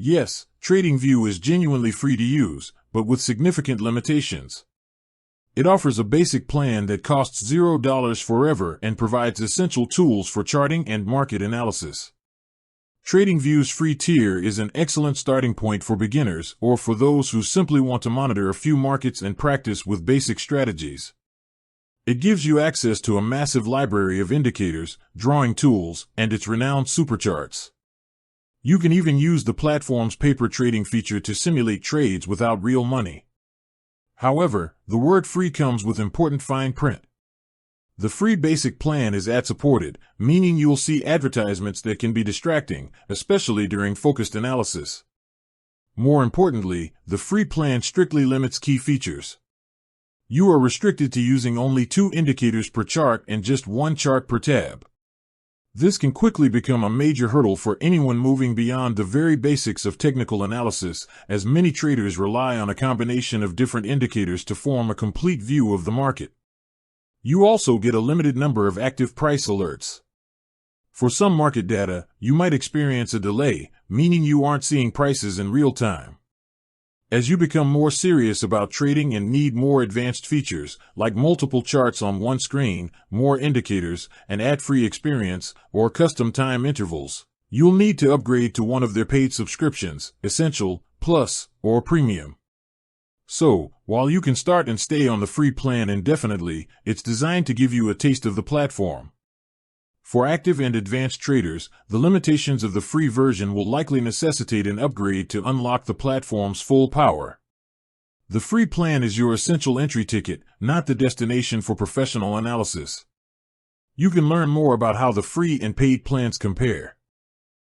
Yes, TradingView is genuinely free to use, but with significant limitations. It offers a basic plan that costs $0 forever and provides essential tools for charting and market analysis. TradingView's free tier is an excellent starting point for beginners or for those who simply want to monitor a few markets and practice with basic strategies. It gives you access to a massive library of indicators, drawing tools, and its renowned supercharts. You can even use the platform's paper trading feature to simulate trades without real money. However, the word free comes with important fine print. The free basic plan is ad-supported, meaning you'll see advertisements that can be distracting, especially during focused analysis. More importantly, the free plan strictly limits key features. You are restricted to using only 2 indicators per chart and just 1 chart per tab. This can quickly become a major hurdle for anyone moving beyond the very basics of technical analysis, as many traders rely on a combination of different indicators to form a complete view of the market. You also get a limited number of active price alerts. For some market data, you might experience a delay, meaning you aren't seeing prices in real time. As you become more serious about trading and need more advanced features, like multiple charts on one screen, more indicators, an ad-free experience, or custom time intervals, you'll need to upgrade to one of their paid subscriptions, Essential, Plus, or Premium. So, while you can start and stay on the free plan indefinitely, it's designed to give you a taste of the platform. For active and advanced traders, the limitations of the free version will likely necessitate an upgrade to unlock the platform's full power. The free plan is your essential entry ticket, not the destination for professional analysis. You can learn more about how the free and paid plans compare.